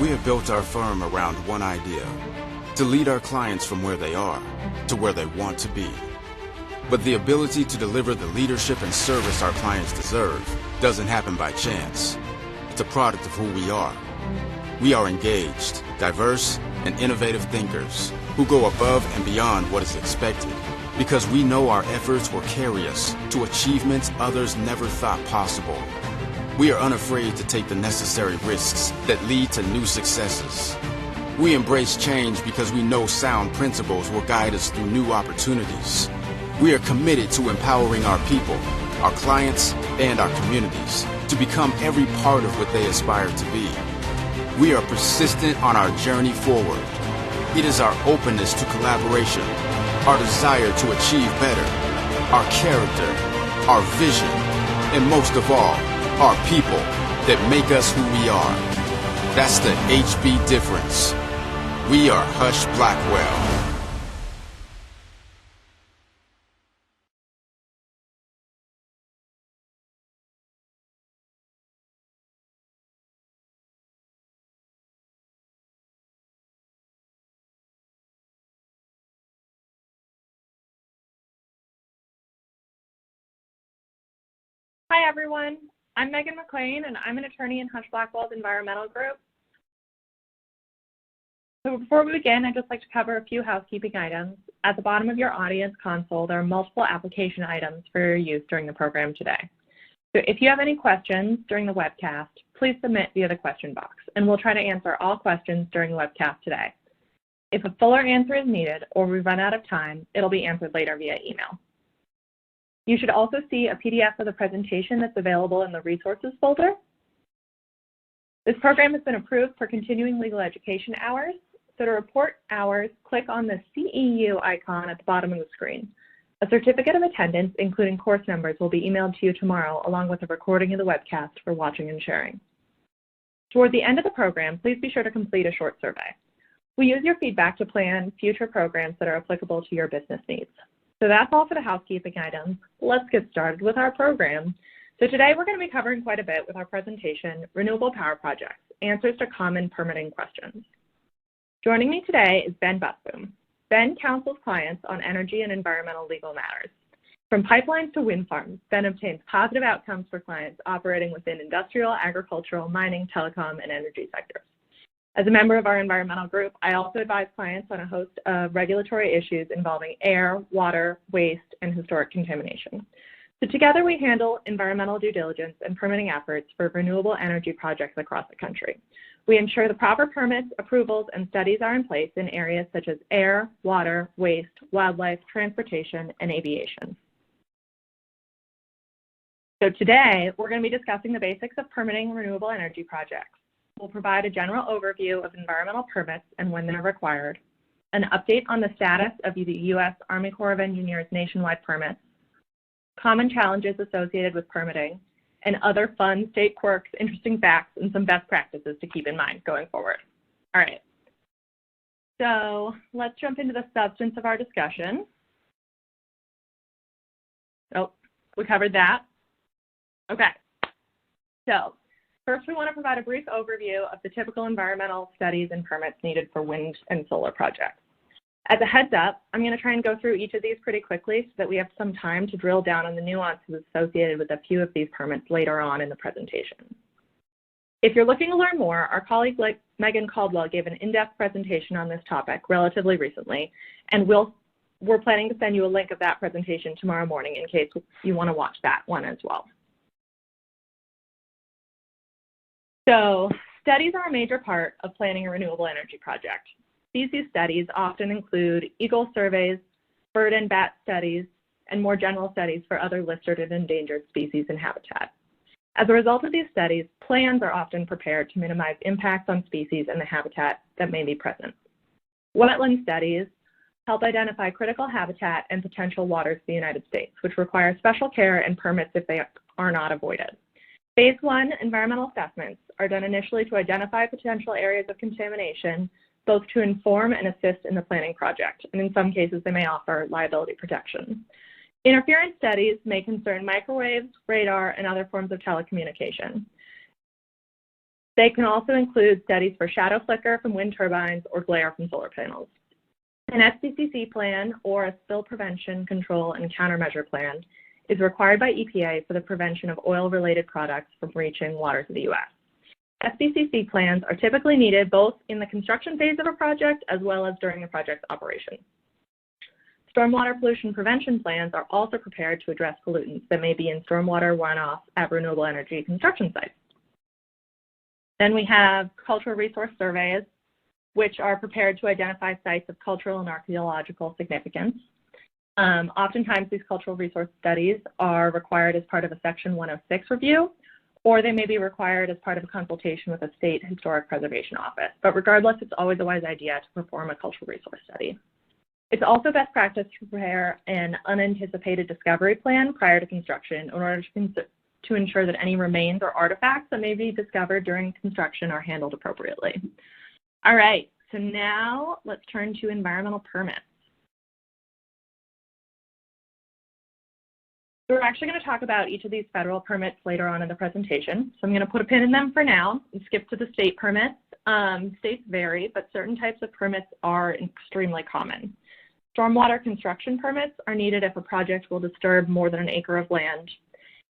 We have built our firm around one idea: to lead our clients from where they are to where they want to be. But the ability to deliver the leadership and service our clients deserve doesn't happen by chance. It's a product of who we are. We are engaged, diverse, and innovative thinkers who go above and beyond what is expected because we know our efforts will carry us to achievements others never thought possible. We are unafraid to take the necessary risks that lead to new successes. We embrace change because we know sound principles will guide us through new opportunities. We are committed to empowering our people, our clients, and our communities to become every part of what they aspire to be. We are persistent on our journey forward. It is our openness to collaboration, our desire to achieve better, our character, our vision, and most of all, our people that make us who we are. That's the HB difference. We are Husch Blackwell. Hi, everyone. I'm Megan McLean, and I'm an attorney in Husch Blackwell's environmental group. So before we begin, I'd just like to cover a few housekeeping items. At the bottom of your audience console, there are multiple application items for your use during the program today. So if you have any questions during the webcast, please submit via the question box, and we'll try to answer all questions during the webcast today. If a fuller answer is needed or we run out of time, it'll be answered later via email. You should also see a PDF of the presentation that's available in the resources folder. This program has been approved for continuing legal education hours. So to report hours, click on the CEU icon at the bottom of the screen. A certificate of attendance, including course numbers, will be emailed to you tomorrow, along with a recording of the webcast for watching and sharing. Toward the end of the program, please be sure to complete a short survey. We use your feedback to plan future programs that are applicable to your business needs. So that's all for the housekeeping items. Let's get started with our program. So today we're going to be covering quite a bit with our presentation, Renewable Power Projects, Answers to Common Permitting Questions. Joining me today is Ben Busboom. Ben counsels clients on energy and environmental legal matters. From pipelines to wind farms, Ben obtains positive outcomes for clients operating within industrial, agricultural, mining, telecom, and energy sectors. As a member of our environmental group, I also advise clients on a host of regulatory issues involving air, water, waste, and historic contamination. So together we handle environmental due diligence and permitting efforts for renewable energy projects across the country. We ensure the proper permits, approvals, and studies are in place in areas such as air, water, waste, wildlife, transportation, and aviation. So today, we're going to be discussing the basics of permitting renewable energy projects. We'll provide a general overview of environmental permits and when they're required, an update on the status of the U.S. Army Corps of Engineers nationwide permits, common challenges associated with permitting, and other fun state quirks, interesting facts, and some best practices to keep in mind going forward. All right. So let's jump into the substance of our discussion. Oh, we covered that. Okay. So first, we want to provide a brief overview of the typical environmental studies and permits needed for wind and solar projects. As a heads up, I'm going to try and go through each of these pretty quickly so that we have some time to drill down on the nuances associated with a few of these permits later on in the presentation. If you're looking to learn more, our colleague Megan Caldwell gave an in-depth presentation on this topic relatively recently, and we're planning to send you a link of that presentation tomorrow morning in case you want to watch that one as well. So studies are a major part of planning a renewable energy project. Species studies often include eagle surveys, bird and bat studies, and more general studies for other listed and endangered species and habitat. As a result of these studies, plans are often prepared to minimize impacts on species and the habitat that may be present. Wetland studies help identify critical habitat and potential waters of the United States, which require special care and permits if they are not avoided. Phase 1 environmental assessments are done initially to identify potential areas of contamination, both to inform and assist in the planning project, and in some cases they may offer liability protection. Interference studies may concern microwaves, radar, and other forms of telecommunication. They can also include studies for shadow flicker from wind turbines or glare from solar panels. An SPCC plan, or a spill prevention, control, and countermeasure plan, is required by EPA for the prevention of oil-related products from reaching waters of the U.S. SPCC plans are typically needed both in the construction phase of a project as well as during the project's operation. Stormwater pollution prevention plans are also prepared to address pollutants that may be in stormwater runoff at renewable energy construction sites. Then we have cultural resource surveys, which are prepared to identify sites of cultural and archaeological significance. Oftentimes, these cultural resource studies are required as part of a Section 106 review, or they may be required as part of a consultation with a state historic preservation office. But regardless, it's always a wise idea to perform a cultural resource study. It's also best practice to prepare an unanticipated discovery plan prior to construction in order to ensure that any remains or artifacts that may be discovered during construction are handled appropriately. All right, so now let's turn to environmental permits. So we're actually going to talk about each of these federal permits later on in the presentation. So I'm going to put a pin in them for now and skip to the state permits. States vary, but certain types of permits are extremely common. Stormwater construction permits are needed if a project will disturb more than an acre of land.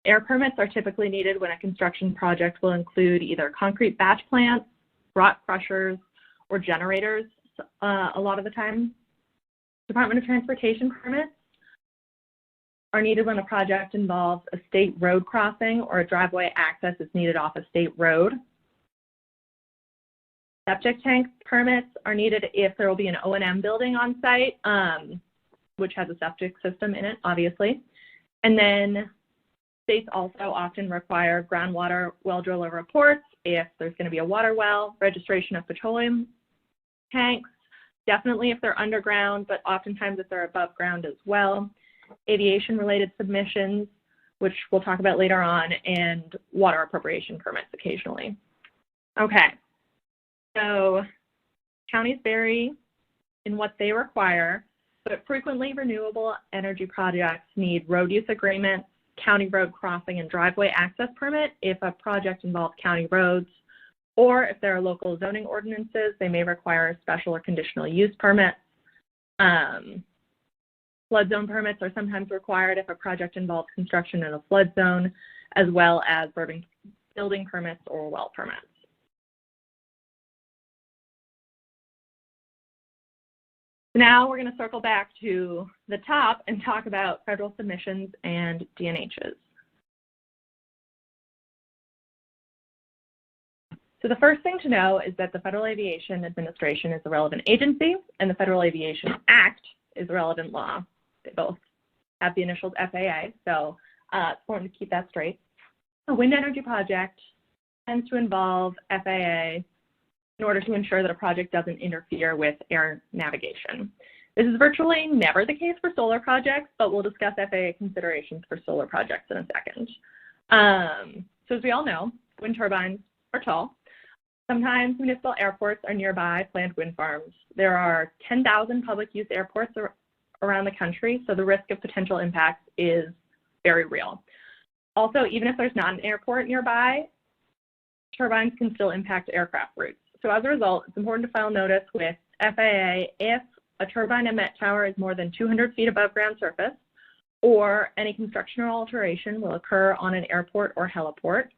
Air permits are typically needed when a construction project will include either concrete batch plants, rock crushers, or generators a lot of the time. Department of Transportation permits are needed when a project involves a state road crossing or a driveway access is needed off a state road. Septic tank permits are needed if there will be an O&M building on site, which has a septic system in it, obviously. And then states also often require groundwater well driller reports if there's going to be a water well, registration of petroleum tanks, definitely if they're underground, but oftentimes if they're above ground as well. Aviation-related submissions, which we'll talk about later on, and water appropriation permits occasionally. Okay, so counties vary in what they require, but frequently renewable energy projects need road use agreements, county road crossing and driveway access permit if a project involves county roads, or if there are local zoning ordinances, they may require special or conditional use permits. Flood zone permits are sometimes required if a project involves construction in a flood zone, as well as building permits or well permits. Now we're going to circle back to the top and talk about federal submissions and DNHs. So the first thing to know is that the Federal Aviation Administration is the relevant agency, and the Federal Aviation Act is the relevant law. They both have the initials FAA, so it's important to keep that straight. A wind energy project tends to involve FAA in order to ensure that a project doesn't interfere with air navigation. This is virtually never the case for solar projects, but we'll discuss FAA considerations for solar projects in a second. So as we all know, wind turbines are tall. Sometimes municipal airports are nearby planned wind farms. There are 10,000 public use airports around the country, so the risk of potential impacts is very real. Also, even if there's not an airport nearby, turbines can still impact aircraft routes. So as a result, it's important to file notice with FAA if a turbine and Met tower is more than 200 feet above ground surface, or any construction or alteration will occur on an airport or heliport.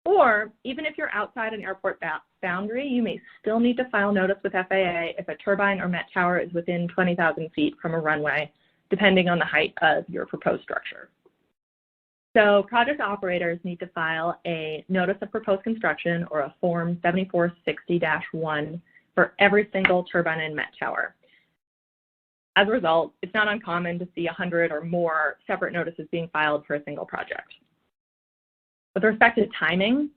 Or even if you're outside an airport boundary, you may still need to file notice with FAA if a turbine or Met tower is within 20,000 feet from a runway, depending on the height of your proposed structure. So project operators need to file a notice of proposed construction, or a form 7460-1, for every single turbine and Met tower. As a result, it's not uncommon to see 100 or more separate notices being filed for a single project. With respect to timing,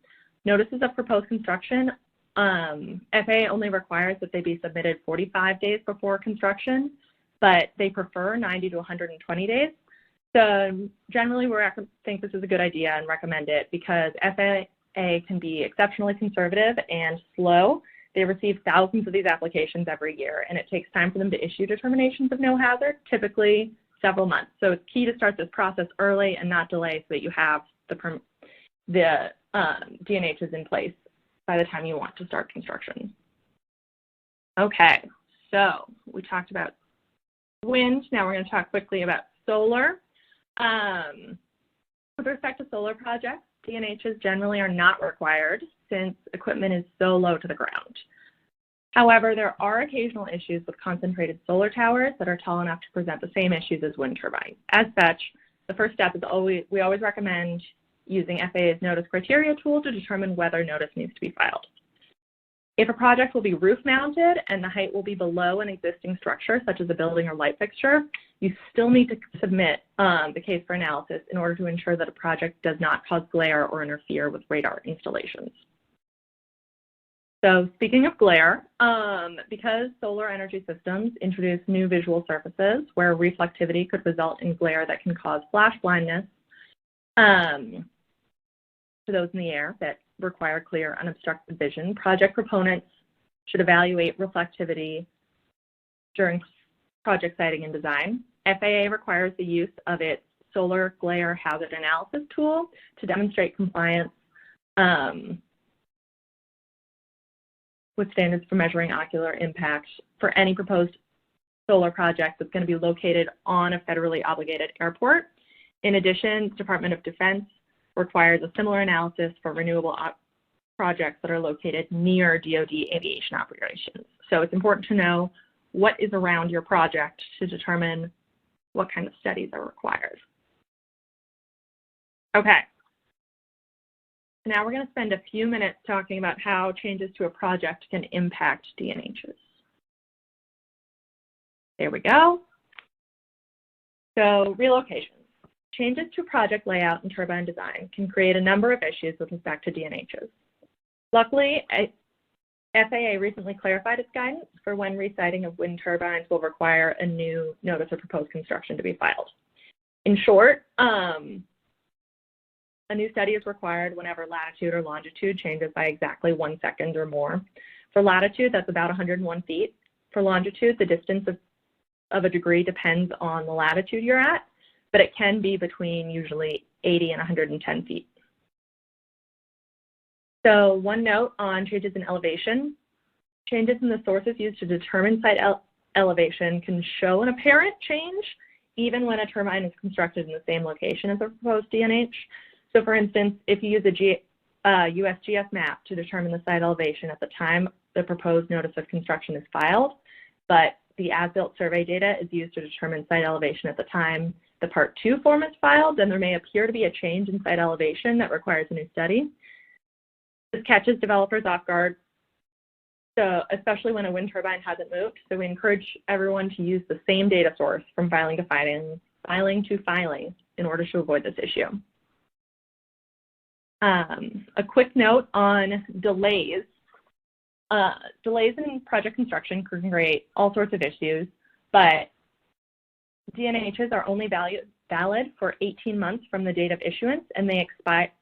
notices of proposed construction, FAA only requires that they be submitted 45 days before construction, but they prefer 90 to 120 days. So generally, we think this is a good idea and recommend it because FAA can be exceptionally conservative and slow. They receive thousands of these applications every year, and it takes time for them to issue determinations of no hazard, typically several months. So it's key to start this process early and not delay so that you have the DNHs in place by the time you want to start construction. Okay, so we talked about wind. Now we're going to talk quickly about solar. With respect to solar projects, DNHs generally are not required since equipment is so low to the ground. However, there are occasional issues with concentrated solar towers that are tall enough to present the same issues as wind turbines. As such, the first step is we always recommend using FAA's notice criteria tool to determine whether notice needs to be filed. If a project will be roof mounted and the height will be below an existing structure, such as a building or light fixture, you still need to submit the case for analysis in order to ensure that a project does not cause glare or interfere with radar installations. So speaking of glare, because solar energy systems introduce new visual surfaces where reflectivity could result in glare that can cause flash blindness to those in the air that require clear, unobstructed vision, project proponents should evaluate reflectivity during project siting and design. FAA requires the use of its solar glare hazard analysis tool to demonstrate compliance with standards for measuring ocular impact for any proposed solar project that's going to be located on a federally obligated airport. In addition, the Department of Defense requires a similar analysis for renewable projects that are located near DoD aviation operations. So it's important to know what is around your project to determine what kind of studies are required. Okay. Now we're going to spend a few minutes talking about how changes to a project can impact DNHs. There we go. So relocations. Changes to project layout and turbine design can create a number of issues with respect to DNHs. Luckily, FAA recently clarified its guidance for when resiting of wind turbines will require a new notice of proposed construction to be filed. In short, a new study is required whenever latitude or longitude changes by exactly 1 second or more. For latitude, that's about 101 feet. For longitude, the distance of a degree depends on the latitude you're at, but it can be between usually 80 and 110 feet. So one note on changes in elevation. Changes in the sources used to determine site elevation can show an apparent change even when a turbine is constructed in the same location as a proposed DNH. So for instance, if you use a USGS map to determine the site elevation at the time the proposed notice of construction is filed, but the as-built survey data is used to determine site elevation at the time the Part 2 form is filed, then there may appear to be a change in site elevation that requires a new study. This catches developers off guard, so especially when a wind turbine hasn't moved. So we encourage everyone to use the same data source from filing to filing in order to avoid this issue. A quick note on delays. Delays in project construction can create all sorts of issues, but DNHs are only valid for 18 months from the date of issuance, and they expire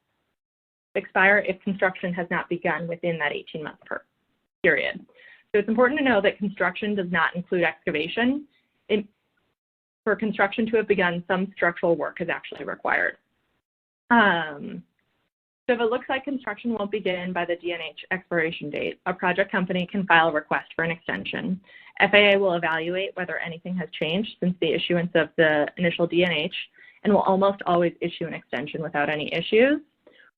if construction has not begun within that 18-month period. So it's important to know that construction does not include excavation. For construction to have begun, some structural work is actually required. So if it looks like construction won't begin by the DNH expiration date, a project company can file a request for an extension. FAA will evaluate whether anything has changed since the issuance of the initial DNH and will almost always issue an extension without any issues.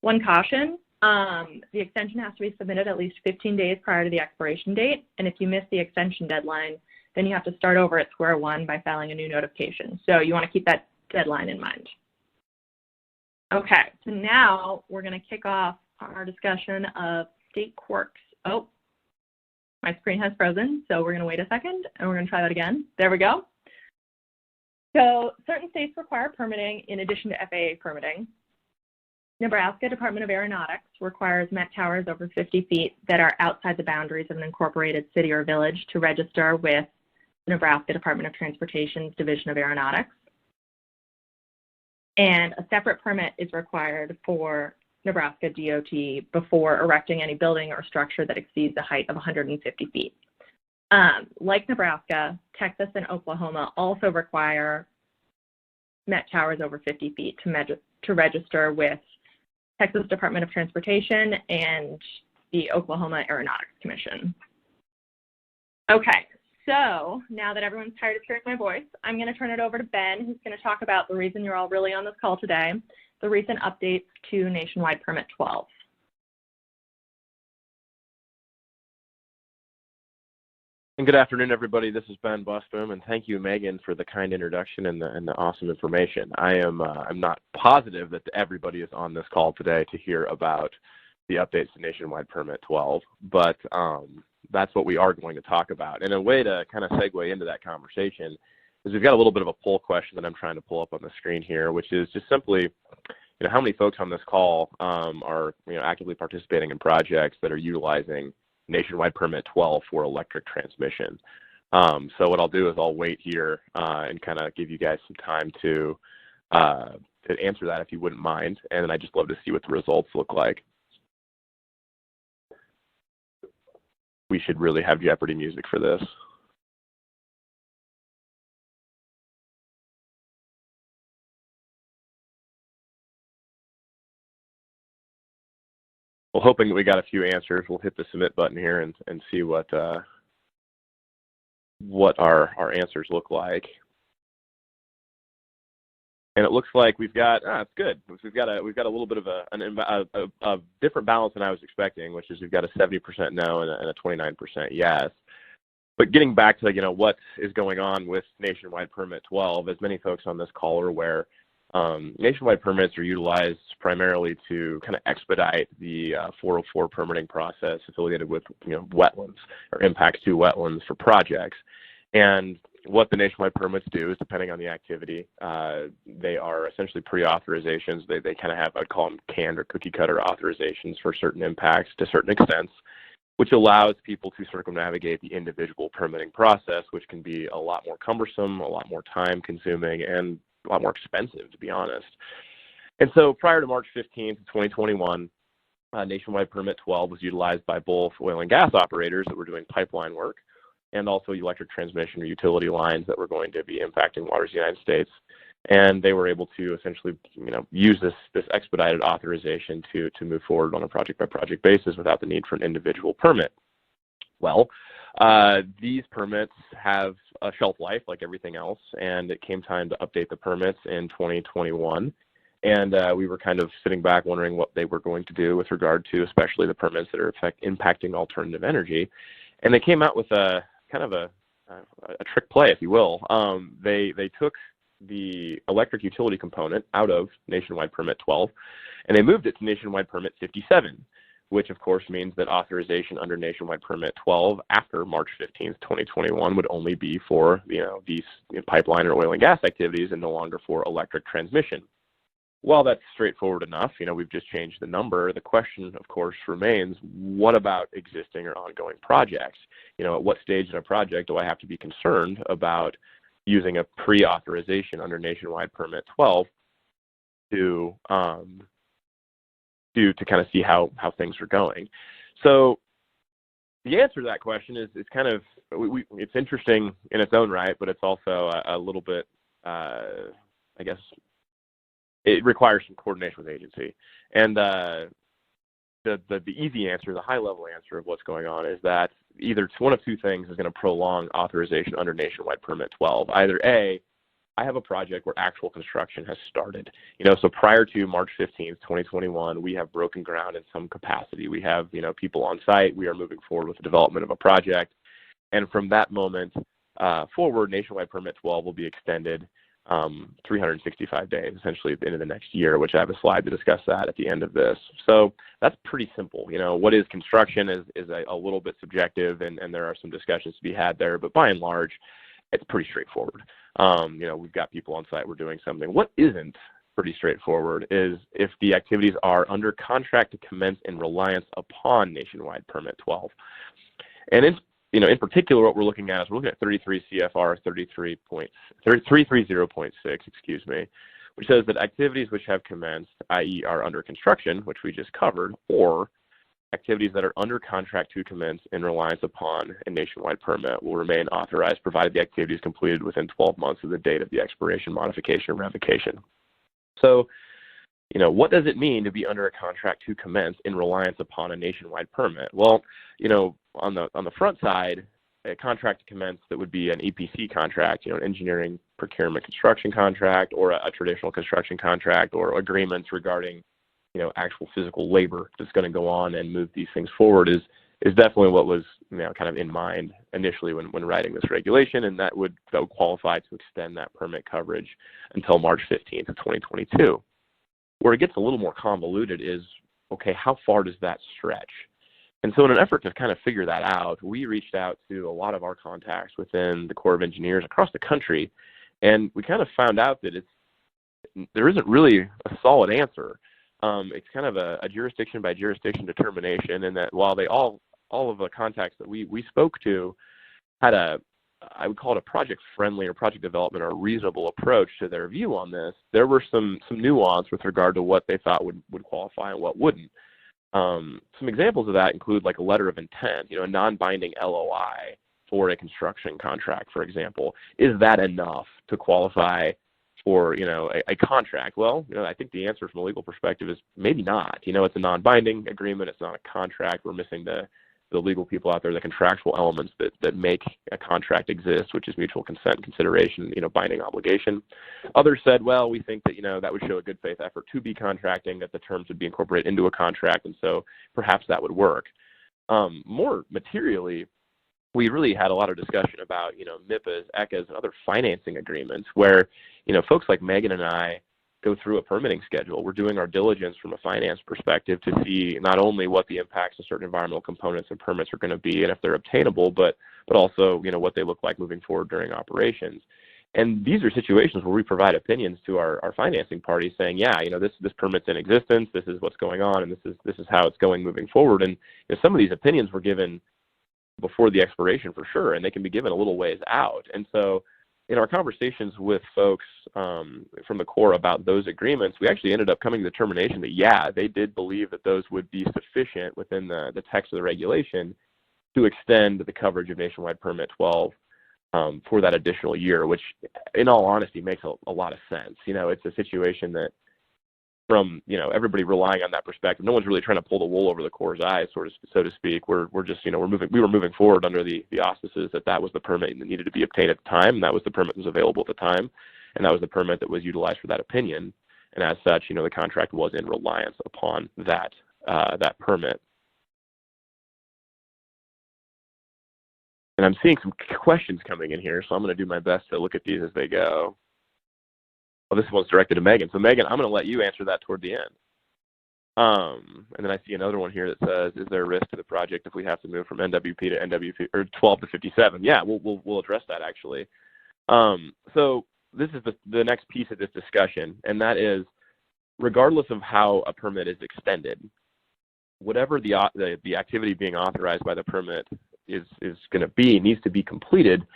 One caution, the extension has to be submitted at least 15 days prior to the expiration date, and if you miss the extension deadline, then you have to start over at square one by filing a new notification. So you want to keep that deadline in mind. Okay, so now we're going to kick off our discussion of state quirks. Oh, my screen has frozen, so we're going to wait a second, and we're going to try that again. There we go. So certain states require permitting in addition to FAA permitting. Nebraska Department of Aeronautics requires Met towers over 50 feet that are outside the boundaries of an incorporated city or village to register with the Nebraska Department of Transportation's Division of Aeronautics. And a separate permit is required for Nebraska DOT before erecting any building or structure that exceeds a height of 150 feet. Like Nebraska, Texas and Oklahoma also require Met towers over 50 feet to register with Texas Department of Transportation and the Oklahoma Aeronautics Commission. Okay, so now that everyone's tired of hearing my voice, I'm going to turn it over to Ben, who's going to talk about the reason you're all really on this call today, the recent updates to Nationwide Permit 12. And good afternoon, everybody. This is Ben Busboom, and thank you, Megan, for the kind introduction and the awesome information. I'm not positive that everybody is on this call today to hear about the updates to Nationwide Permit 12, but that's what we are going to talk about. And a way to kind of segue into that conversation is we've got a little bit of a poll question that I'm trying to pull up on the screen here, which is just simply, how many folks on this call are actively participating in projects that are utilizing Nationwide Permit 12 for electric transmission. So what I'll do is I'll wait here and kind of give you guys some time to answer that if you wouldn't mind, and then I'd just love to see what the results look like. We should really have Jeopardy music for this. Well, hoping that we got a few answers, we'll hit the submit button here and see what our answers look like. And it looks like we've got it's good. We've got a little bit of a different balance than I was expecting, which is we've got a 70% no and a 29% yes. But getting back to what is going on with Nationwide Permit 12, as many folks on this call are aware, nationwide permits are utilized primarily to kind of expedite the 404 permitting process affiliated with wetlands or impacts to wetlands for projects. And what the nationwide permits do is, depending on the activity, they are essentially pre-authorizations. They kind of have, I'd call them canned or cookie cutter authorizations for certain impacts to certain extents, which allows people to circumnavigate the individual permitting process, which can be a lot more cumbersome, a lot more time consuming, and a lot more expensive, to be honest. And so prior to March 15th, 2021, Nationwide Permit 12 was utilized by both oil and gas operators that were doing pipeline work and also electric transmission or utility lines that were going to be impacting waters of the United States. And they were able to essentially, use this expedited authorization to move forward on a project-by-project basis without the need for an individual permit. Well, these permits have a shelf life like everything else, and it came time to update the permits in 2021. And we were kind of sitting back wondering what they were going to do with regard to especially the permits that are impacting alternative energy. And they came out with a kind of a trick play, if you will. They took the electric utility component out of Nationwide Permit 12, and they moved it to Nationwide Permit 57, which of course means that authorization under Nationwide Permit 12 after March 15th, 2021 would only be for these pipeline or oil and gas activities and no longer for electric transmission. While that's straightforward enough, we've just changed the number. The question, of course, remains, what about existing or ongoing projects? At what stage in a project do I have to be concerned about using a pre-authorization under Nationwide Permit 12 to kind of see how things are going? So the answer to that question is kind of, it's interesting in its own right, but it's also a little bit, I guess, it requires some coordination with agency. And the easy answer, the high-level answer of what's going on is that either one of two things is going to prolong authorization under Nationwide Permit 12. Either A, I have a project where actual construction has started. So prior to March 15th, 2021, we have broken ground in some capacity. We have, people on site. We are moving forward with the development of a project. And from that moment forward, Nationwide Permit 12 will be extended 365 days, essentially at the end of the next year, which I have a slide to discuss that at the end of this. So that's pretty simple. What is construction is a little bit subjective, and there are some discussions to be had there, but by and large, it's pretty straightforward. We've got people on site, we're doing something. What isn't pretty straightforward is if the activities are under contract to commence in reliance upon Nationwide Permit 12. And in particular, what we're looking at is we're looking at 33 CFR 330.6, which says that activities which have commenced, i.e. are under construction, which we just covered, or activities that are under contract to commence in reliance upon a nationwide permit will remain authorized, provided the activity is completed within 12 months of the date of the expiration, modification, or revocation. So what does it mean to be under a contract to commence in reliance upon a nationwide permit? Well, on the front side, a contract to commence that would be an EPC contract, an engineering, procurement, construction contract, or a traditional construction contract, or agreements regarding, actual physical labor that's going to go on and move these things forward is definitely what was, kind of in mind initially when writing this regulation, and that would qualify to extend that permit coverage until March 15th of 2022. Where it gets a little more convoluted is, okay, how far does that stretch? And so in an effort to kind of figure that out, we reached out to a lot of our contacts within the Corps of Engineers across the country, and we kind of found out that there isn't really a solid answer. It's kind of a jurisdiction by jurisdiction determination, and that while they all of the contacts that we spoke to had I would call it a project-friendly or project development or reasonable approach to their view on this, there were some nuance with regard to what they thought would qualify and what wouldn't. Some examples of that include like a letter of intent, a non-binding LOI for a construction contract, for example. Is that enough to qualify for, a contract? Well, I think the answer from a legal perspective is maybe not. It's a non-binding agreement. It's not a contract. We're missing the legal people out there, the contractual elements that make a contract exist, which is mutual consent, consideration, binding obligation. Others said, well, we think that, that would show a good faith effort to be contracting, that the terms would be incorporated into a contract, and so perhaps that would work. More materially, we really had a lot of discussion about, MIPAs, ECAs, and other financing agreements where, folks like Megan and I go through a permitting schedule. We're doing our diligence from a finance perspective to see not only what the impacts of certain environmental components and permits are going to be and if they're obtainable, but also, what they look like moving forward during operations. And these are situations where we provide opinions to our financing parties saying, yeah, this permit's in existence, this is what's going on, and this is how it's going moving forward. And some of these opinions were given before the expiration for sure, and they can be given a little ways out. And so in our conversations with folks from the Corps about those agreements, we actually ended up coming to the determination that, yeah, they did believe that those would be sufficient within the text of the regulation to extend the coverage of Nationwide Permit 12 for that additional year, which, in all honesty, makes a lot of sense. It's a situation that, from everybody relying on that perspective, no one's really trying to pull the wool over the Corps' eyes, so to speak. We're just we were moving forward under the auspices that was the permit that needed to be obtained at the time, and that was the permit that was available at the time, and that was the permit that was utilized for that opinion. And as such, the contract was in reliance upon that permit. And I'm seeing some questions coming in here, so I'm going to do my best to look at these as they go. Well, this one's directed to Megan. So, Megan, I'm going to let you answer that toward the end. And then I see another one here that says, is there a risk to the project if we have to move from NWP to NWP, or 12 to 57? Yeah, we'll address that, actually. So this is the next piece of this discussion, and that is, regardless of how a permit is extended, whatever the activity being authorized by the permit is going to be, needs to be completed,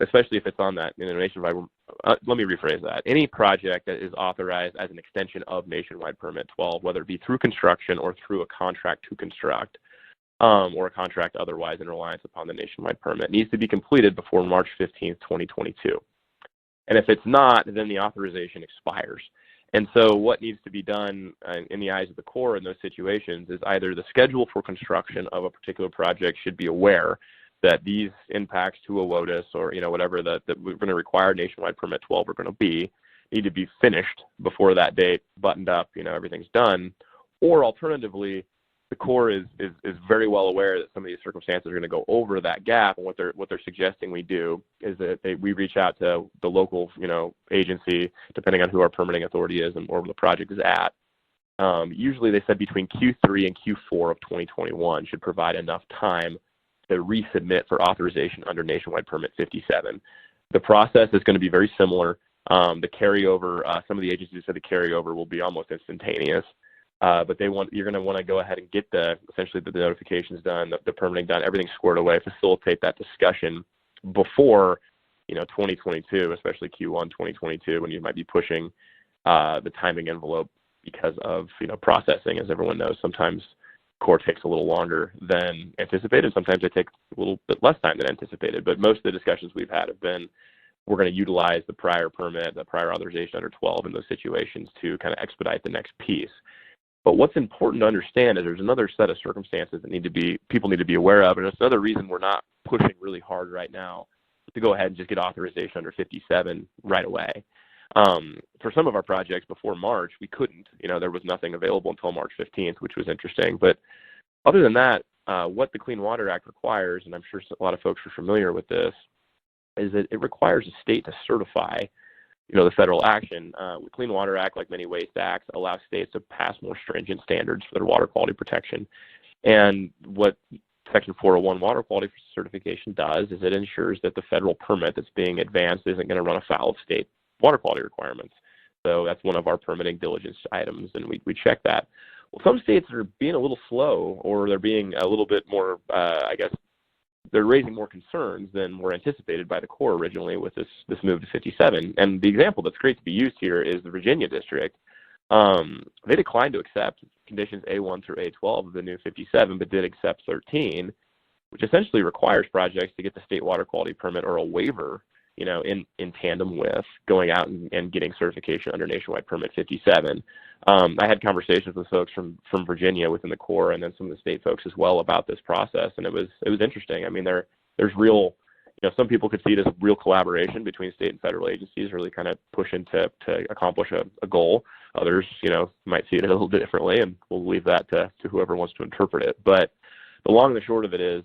especially if it's on that nationwide. Let me rephrase that. Any project that is authorized as an extension of Nationwide Permit 12, whether it be through construction or through a contract to construct, or a contract otherwise in reliance upon the Nationwide Permit, needs to be completed before March 15th, 2022. And if it's not, then the authorization expires. And so what needs to be done in the eyes of the Corps in those situations is either the schedule for construction of a particular project should be aware that these impacts to a WOTUS or whatever that we're going to require Nationwide Permit 12 are going to be, need to be finished before that date, buttoned up, everything's done. Or alternatively, the Corps is very well aware that some of these circumstances are going to go over that gap, and what they're suggesting we do is that we reach out to the local agency, depending on who our permitting authority is and where the project is at. Usually they said between Q3 and Q4 of 2021 should provide enough time to resubmit for authorization under Nationwide Permit 57. The process is going to be very similar. The carryover, some of the agencies said the carryover will be almost instantaneous, but you're going to want to go ahead and get essentially the notifications done, the permitting done, everything squared away, facilitate that discussion before 2022, especially Q1 2022, when you might be pushing the timing envelope because of processing. As everyone knows, sometimes Corps takes a little longer than anticipated. Sometimes they take a little bit less time than anticipated. But most of the discussions we've had have been we're going to utilize the prior permit, the prior authorization under 12 in those situations to kind of expedite the next piece. But what's important to understand is there's another set of circumstances that people need to be aware of, and it's another reason we're not pushing really hard right now to go ahead and just get authorization under 57 right away. For some of our projects before March, we couldn't. There was nothing available until March 15th, which was interesting. But other than that, what the Clean Water Act requires, and I'm sure a lot of folks are familiar with this, is that it requires a state to certify the federal action. The Clean Water Act, like many waste acts, allows states to pass more stringent standards for their water quality protection. And what Section 401 water quality certification does is it ensures that the federal permit that's being advanced isn't going to run afoul of state water quality requirements. So that's one of our permitting diligence items, and we check that. Well, some states are being a little slow, or they're being a little bit more, they're raising more concerns than were anticipated by the Corps originally with this move to 57. And the example that's great to be used here is the Virginia district. They declined to accept conditions A1 through A12 of the new 57, but did accept 13, which essentially requires projects to get the state water quality permit or a waiver, in tandem with going out and getting certification under nationwide permit 57. I had conversations with folks from Virginia within the Corps, and then some of the state folks as well about this process, and it was interesting. I mean, there's real, some people could see it as real collaboration between state and federal agencies, really kind of pushing to accomplish a goal. Others, might see it a little differently, and we'll leave that to whoever wants to interpret it. But the long and the short of it is,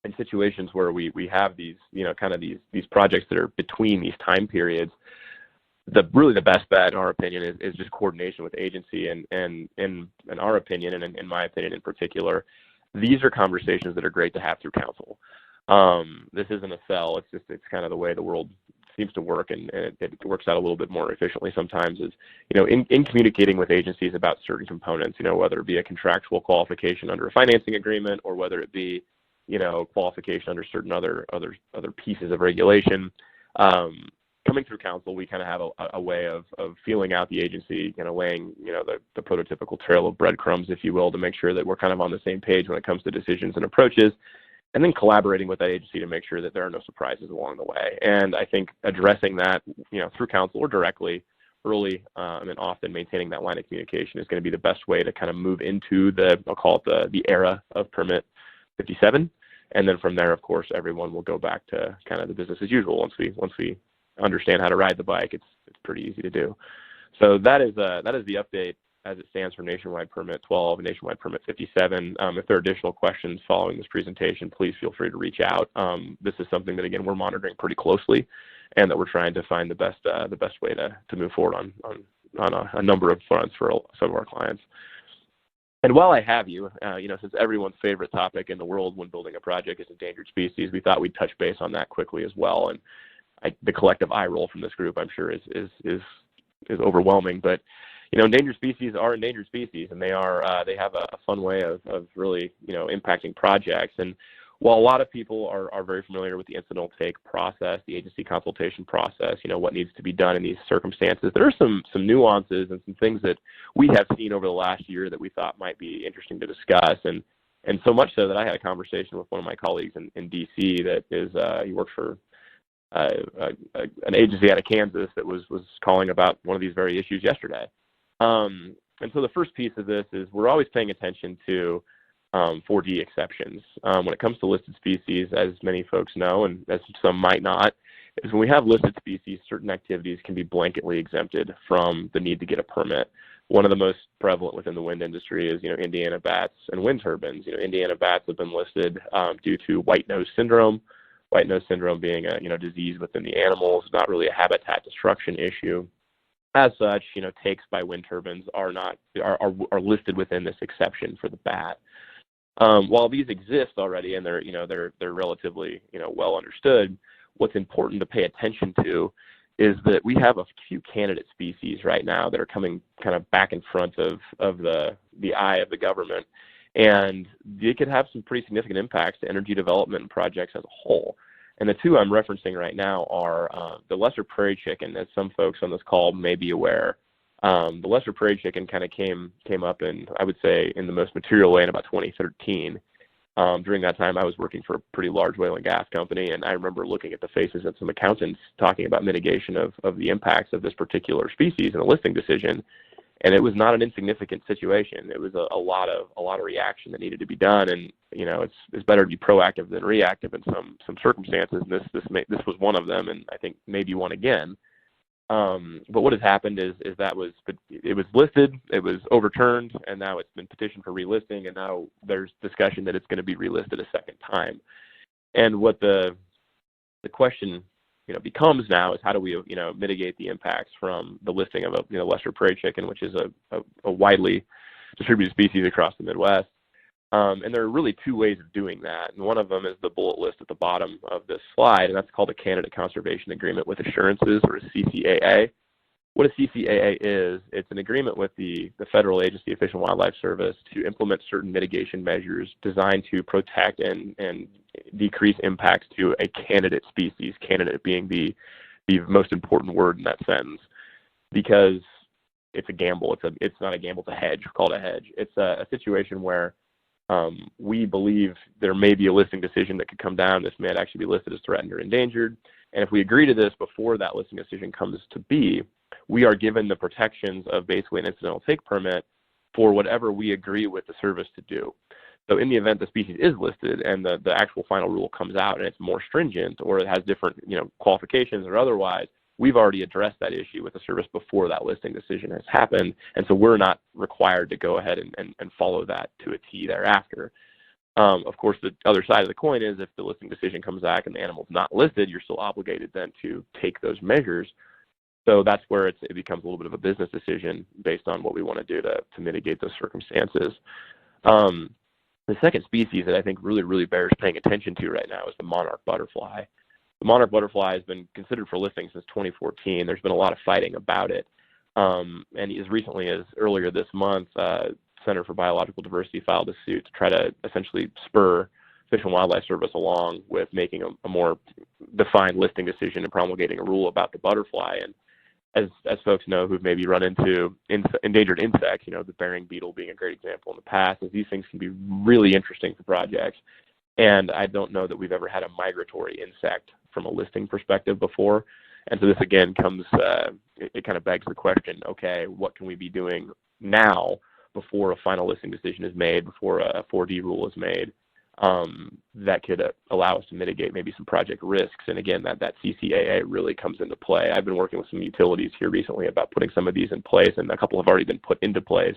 in situations where we have these, kind of these projects that are between these time periods, really the best bet, in our opinion, is just coordination with agency. And in our opinion, and in my opinion in particular, these are conversations that are great to have through council. This isn't a cell. It's kind of the way the world seems to work, and it works out a little bit more efficiently sometimes, is, in communicating with agencies about certain components, whether it be a contractual qualification under a financing agreement, or whether it be, qualification under certain other pieces of regulation. Coming through council, we kind of have a way of feeling out the agency, laying, the prototypical trail of breadcrumbs, if you will, to make sure that we're kind of on the same page when it comes to decisions and approaches, and then collaborating with that agency to make sure that there are no surprises along the way. And I think addressing that, through council or directly, early, and often maintaining that line of communication is going to be the best way to kind of move into I'll call it the era of permit 57. And then from there, of course, everyone will go back to kind of the business as usual. Once we understand how to ride the bike, it's pretty easy to do. So that is the update as it stands for nationwide permit 12 and nationwide permit 57. If there are additional questions following this presentation, please feel free to reach out. This is something that, again, we're monitoring pretty closely, and that we're trying to find the best way to move forward on a number of fronts for some of our clients. And while I have you, since everyone's favorite topic in the world when building a project is endangered species, we thought we'd touch base on that quickly as well. And the collective eye roll from this group, I'm sure, is overwhelming. But endangered species are endangered species, and they have a fun way of really impacting projects. And while a lot of people are very familiar with the incidental take process, the agency consultation process, what needs to be done in these circumstances, there are some nuances and some things that we have seen over the last year that we thought might be interesting to discuss. And so much so that I had a conversation with one of my colleagues in DC that is, he works for an agency out of Kansas that was calling about one of these very issues yesterday. And so the first piece of this is we're always paying attention to 4D exceptions. When it comes to listed species, as many folks know, and as some might not, is when we have listed species, certain activities can be blanketly exempted from the need to get a permit. One of the most prevalent within the wind industry is, Indiana bats and wind turbines. Indiana bats have been listed due to white nose syndrome. White nose syndrome being a disease within the animals, not really a habitat destruction issue. As such, takes by wind turbines are listed within this exception for the bat. While these exist already and they're relatively well understood, what's important to pay attention to is that we have a few candidate species right now that are coming kind of back in front of the eye of the government, and they could have some pretty significant impacts to energy development projects as a whole. And the two I'm referencing right now are the lesser prairie chicken, as some folks on this call may be aware. The lesser prairie chicken kind of came up in, I would say, in the most material way in about 2013. During that time, I was working for a pretty large oil and gas company, and I remember looking at the faces of some accountants talking about mitigation of the impacts of this particular species in a listing decision, and it was not an insignificant situation. It was a lot of reaction that needed to be done, and it's better to be proactive than reactive in some circumstances. And this was one of them, and I think maybe one again. But what has happened is that it was listed, it was overturned, and now it's been petitioned for relisting, and now there's discussion that it's going to be relisted a second time. And what the question becomes now is how do we mitigate the impacts from the listing of a Western prairie chicken, which is a widely distributed species across the Midwest. And there are really two ways of doing that. And one of them is the bullet list at the bottom of this slide, and that's called a Candidate Conservation Agreement with Assurances, or a CCAA. What a CCAA is, it's an agreement with the Federal Agency of Fish and Wildlife Service to implement certain mitigation measures designed to protect and decrease impacts to a candidate species, candidate being the most important word in that sentence, because it's a gamble. It's not a gamble, it's a hedge, called a hedge. It's a situation where we believe there may be a listing decision that could come down. This may actually be listed as threatened or endangered. And if we agree to this before that listing decision comes to be, we are given the protections of basically an incidental take permit for whatever we agree with the service to do. So in the event the species is listed and the actual final rule comes out and it's more stringent, or it has different qualifications or otherwise, we've already addressed that issue with the service before that listing decision has happened, and so we're not required to go ahead and follow that to a T thereafter. Of course, the other side of the coin is if the listing decision comes back and the animal's not listed, you're still obligated then to take those measures. So that's where it becomes a little bit of a business decision based on what we want to do to mitigate those circumstances. The second species that I think really bears paying attention to right now is the monarch butterfly. The monarch butterfly has been considered for listing since 2014. There's been a lot of fighting about it. And as recently as earlier this month, Center for Biological Diversity filed a suit to try to essentially spur Fish and Wildlife Service along with making a more defined listing decision and promulgating a rule about the butterfly. And as folks know who've maybe run into endangered insects, the Bering beetle being a great example in the past, is these things can be really interesting for projects. And I don't know that we've ever had a migratory insect from a listing perspective before. And so this again comes, it kind of begs the question, okay, what can we be doing now before a final listing decision is made, before a 4D rule is made, that could allow us to mitigate maybe some project risks? And again, that CCAA really comes into play. I've been working with some utilities here recently about putting some of these in place, and a couple have already been put into place.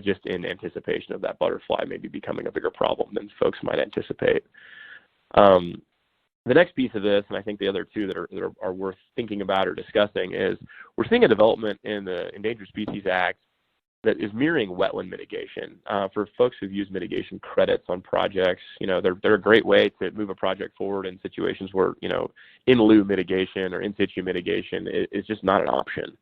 Just in anticipation of that butterfly maybe becoming a bigger problem than folks might anticipate. The next piece of this, and I think the other two that are worth thinking about or discussing, is we're seeing a development in the Endangered Species Act that is mirroring wetland mitigation. For folks who've used mitigation credits on projects, they're a great way to move a project forward in situations where, in lieu mitigation or in situ mitigation is just not an option.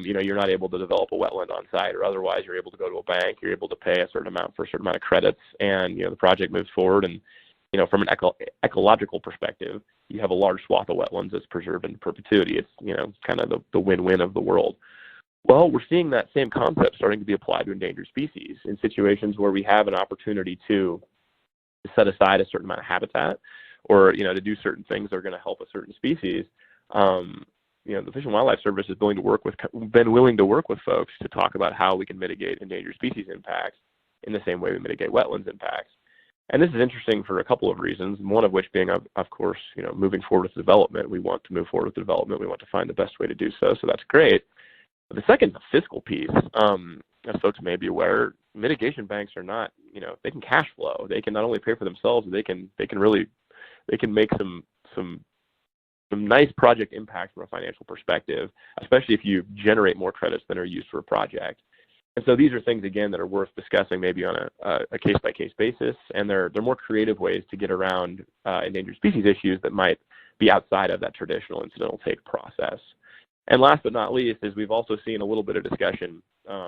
You're not able to develop a wetland on site, or otherwise you're able to go to a bank, you're able to pay a certain amount for a certain amount of credits, and the project moves forward. And from an ecological perspective, you have a large swath of wetlands that's preserved in perpetuity. It's kind of the win-win of the world. Well, we're seeing that same concept starting to be applied to endangered species in situations where we have an opportunity to set aside a certain amount of habitat, or to do certain things that are going to help a certain species. The Fish and Wildlife Service has been willing to work with folks to talk about how we can mitigate endangered species impacts in the same way we mitigate wetlands impacts. And this is interesting for a couple of reasons, one of which being, of course, moving forward with development. We want to move forward with development. We want to find the best way to do so, so that's great. But the second, the fiscal piece, as folks may be aware, mitigation banks are not, they can cash flow. They can not only pay for themselves, they can make some nice project impact from a financial perspective, especially if you generate more credits than are used for a project. And so these are things, again, that are worth discussing maybe on a case-by-case basis, and they're more creative ways to get around endangered species issues that might be outside of that traditional incidental take process. And last but not least is we've also seen a little bit of discussion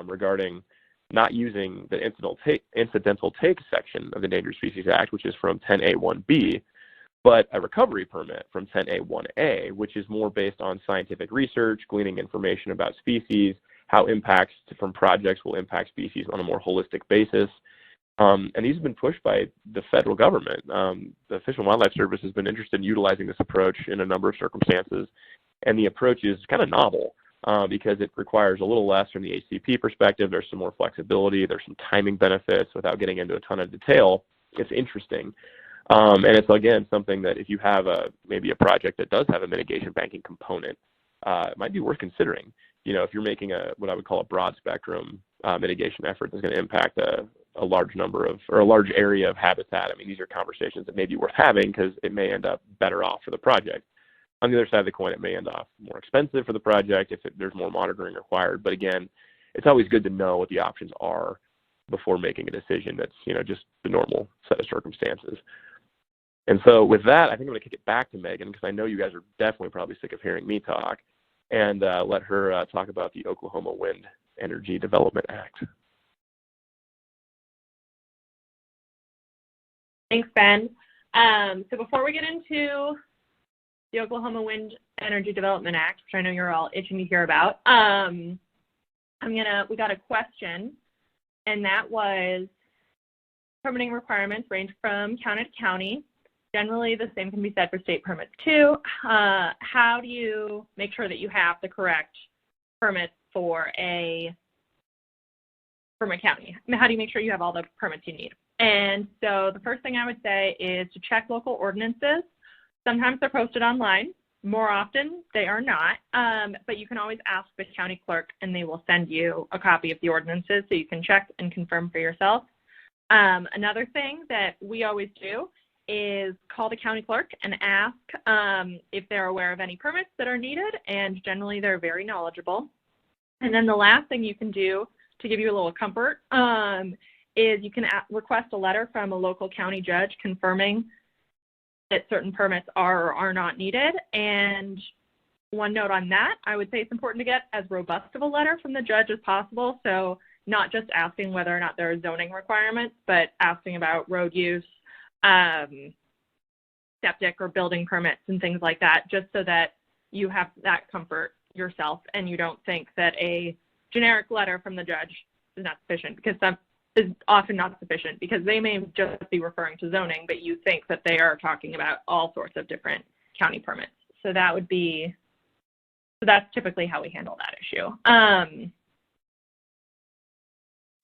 regarding not using the incidental take section of the Endangered Species Act, which is from 10A1B, but a recovery permit from 10A1A, which is more based on scientific research, gleaning information about species, how impacts from projects will impact species on a more holistic basis. And these have been pushed by the federal government. The Fish and Wildlife Service has been interested in utilizing this approach in a number of circumstances, and the approach is kind of novel because it requires a little less from the ACP perspective. There's some more flexibility. There's some timing benefits without getting into a ton of detail. It's interesting. And it's, again, something that if you have maybe a project that does have a mitigation banking component, it might be worth considering. If you're making what I would call a broad spectrum mitigation effort that's going to impact a large number of, or a large area of habitat. I mean, these are conversations that may be worth having because it may end up better off for the project. On the other side of the coin, it may end up more expensive for the project if there's more monitoring required. But again, it's always good to know what the options are before making a decision that's, just the normal set of circumstances. And so with that, I think I'm going to kick it back to Megan because I know you guys are definitely probably sick of hearing me talk, and let her talk about the Oklahoma Wind Energy Development Act. Thanks, Ben. So before we get into the Oklahoma Wind Energy Development Act, which I know you're all itching to hear about, we got a question, and that was permitting requirements range from county to county. Generally, the same can be said for state permits too. How do you make sure that you have the correct permits for a county? I mean, how do you make sure you have all the permits you need? And so the first thing I would say is to check local ordinances. Sometimes they're posted online. More often, they are not. But you can always ask the county clerk, and they will send you a copy of the ordinances so you can check and confirm for yourself. Another thing that we always do is call the county clerk and ask if they're aware of any permits that are needed, and generally they're very knowledgeable. And then the last thing you can do to give you a little comfort is you can request a letter from a local county judge confirming that certain permits are or are not needed. And one note on that, I would say it's important to get as robust of a letter from the judge as possible. So not just asking whether or not there are zoning requirements, but asking about road use, septic or building permits and things like that, just so that you have that comfort yourself and you don't think that a generic letter from the judge is not sufficient, because that is often not sufficient because they may just be referring to zoning, but you think that they are talking about all sorts of different county permits. So that's typically how we handle that issue.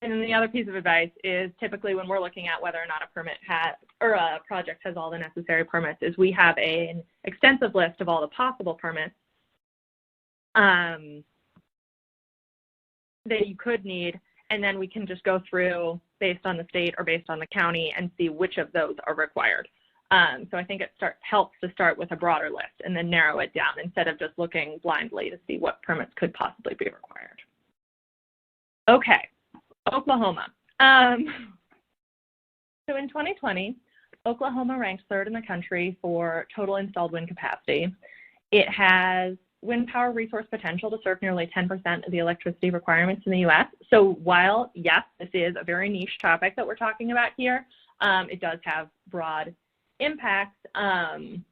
And then the other piece of advice is typically when we're looking at whether or not a project has all the necessary permits, is we have an extensive list of all the possible permits that you could need, and then we can just go through based on the state or based on the county and see which of those are required. So I think it helps to start with a broader list and then narrow it down instead of just looking blindly to see what permits could possibly be required. Okay, Oklahoma. So in 2020, Oklahoma ranked third in the country for total installed wind capacity. It has wind power resource potential to serve nearly 10% of the electricity requirements in the U.S. So while, yes, this is a very niche topic that we're talking about here, it does have broad impacts, and